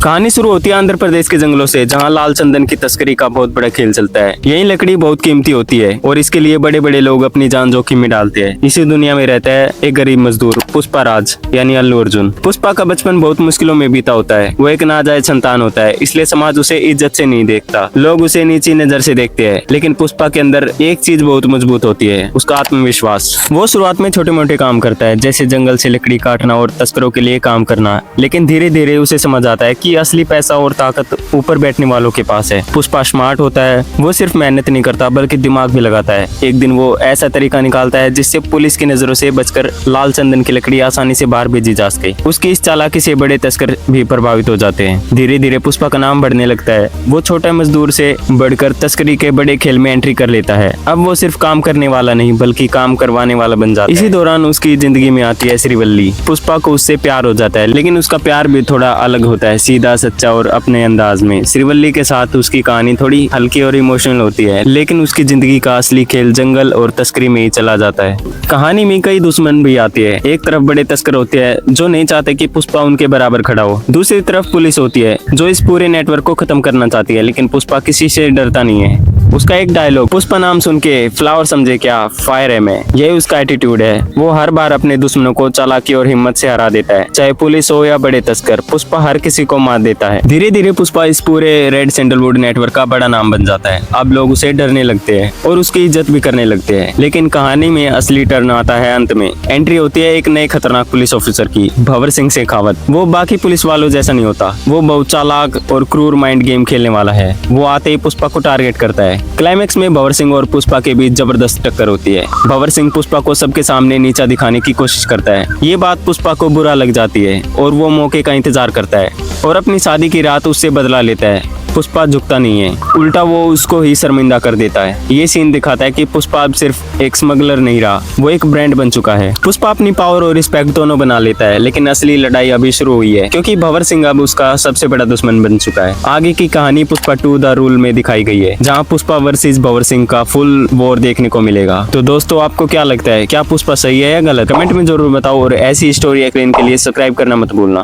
कहानी शुरू होती है आंध्र प्रदेश के जंगलों से, जहाँ लाल चंदन की तस्करी का बहुत बड़ा खेल चलता है। यही लकड़ी बहुत कीमती होती है और इसके लिए बड़े बड़े लोग अपनी जान जोखिम में डालते हैं। इसी दुनिया में रहता है एक गरीब मजदूर पुष्पा राज यानी अल्लू अर्जुन। पुष्पा का बचपन बहुत मुश्किलों में बीता होता है। वो एक नाजायज संतान होता है, इसलिए समाज उसे इज्जत से नहीं देखता। लोग उसे नीची नजर से देखते हैं। लेकिन पुष्पा के अंदर एक चीज बहुत मजबूत होती है, उसका आत्मविश्वास। वो शुरुआत में छोटे मोटे काम करता है, जैसे जंगल से लकड़ी काटना और तस्करों के लिए काम करना। लेकिन धीरे धीरे उसे समझ आता है कि असली पैसा और ताकत ऊपर बैठने वालों के पास है। पुष्पा स्मार्ट होता है। वो सिर्फ मेहनत नहीं करता बल्कि दिमाग भी लगाता है। एक दिन वो ऐसा तरीका निकालता है जिससे पुलिस की नजरों से बचकर लाल चंदन की लकड़ी आसानी से बाहर भेजी जा सके। उसकी इस चालाकी से बड़े तस्कर भी प्रभावित हो जाते हैं। धीरे धीरे पुष्पा का नाम बढ़ने लगता है। वो छोटा मजदूर से बढ़कर तस्करी के बड़े खेल में एंट्री कर लेता है। अब वो सिर्फ काम करने वाला नहीं बल्कि काम करवाने वाला बन जाता है। इसी दौरान उसकी जिंदगी में आती है श्रीवल्ली। पुष्पा को उससे प्यार हो जाता है, लेकिन उसका प्यार भी थोड़ा अलग होता है, सीधा सच्चा और अपने अंदाज में। श्रीवल्ली के साथ उसकी कहानी थोड़ी हल्की और इमोशनल होती है, लेकिन उसकी जिंदगी का असली खेल जंगल और तस्करी में ही चला जाता है। कहानी में कई दुश्मन भी आते हैं। एक तरफ बड़े तस्कर होते हैं जो नहीं चाहते कि पुष्पा उनके बराबर खड़ा हो। दूसरी तरफ पुलिस होती है जो इस पूरे नेटवर्क को खत्म करना चाहती है, लेकिन पुष्पा किसी से डरता नहीं है। उसका एक डायलॉग, पुष्पा नाम सुन के फ्लावर समझे क्या, फायर है मैं, यही उसका एटीट्यूड है। वो हर बार अपने दुश्मनों को चालाकी और हिम्मत से हरा देता है, चाहे पुलिस हो या बड़े तस्कर। पुष्पा हर किसी को मार देता है। धीरे धीरे पुष्पा इस पूरे रेड सैंडलवुड नेटवर्क का बड़ा नाम बन जाता है। अब लोग उसे डरने लगते हैं और उसकी इज्जत भी करने लगते हैं। लेकिन कहानी में असली टर्न आता है अंत में। एंट्री होती है एक नए खतरनाक पुलिस ऑफिसर की, भंवर सिंह शेखावत। वो बाकी पुलिस वालों जैसा नहीं होता। वो बहुत चालाक और क्रूर माइंड गेम खेलने वाला है। वो आते ही पुष्पा को टारगेट करता है। क्लाइमेक्स में भंवर सिंह और पुष्पा के बीच जबरदस्त टक्कर होती है। भंवर सिंह पुष्पा को सबके सामने नीचा दिखाने की कोशिश करता है। ये बात पुष्पा को बुरा लग जाती है और वो मौके का इंतजार करता है और अपनी शादी की रात उससे बदला लेता है। पुष्पा झुकता नहीं है, उल्टा वो उसको ही शर्मिंदा कर देता है। ये सीन दिखाता है कि पुष्पा अब सिर्फ एक स्मगलर नहीं रहा, वो एक ब्रांड बन चुका है। पुष्पा अपनी पावर और रिस्पेक्ट दोनों बना लेता है, लेकिन असली लड़ाई अभी शुरू हुई है, क्योंकि भंवर सिंह अब उसका सबसे बड़ा दुश्मन बन चुका है। आगे की कहानी पुष्पा 2 द रूल में दिखाई गई है, जहाँ पुष्पा वर्सेस भंवर सिंह का फुल वॉर देखने को मिलेगा। तो दोस्तों, आपको क्या लगता है, क्या पुष्पा सही है या गलत? कमेंट में जरूर बताओ और ऐसी स्टोरी एक्रेन के लिए सब्सक्राइब करना मत भूलना।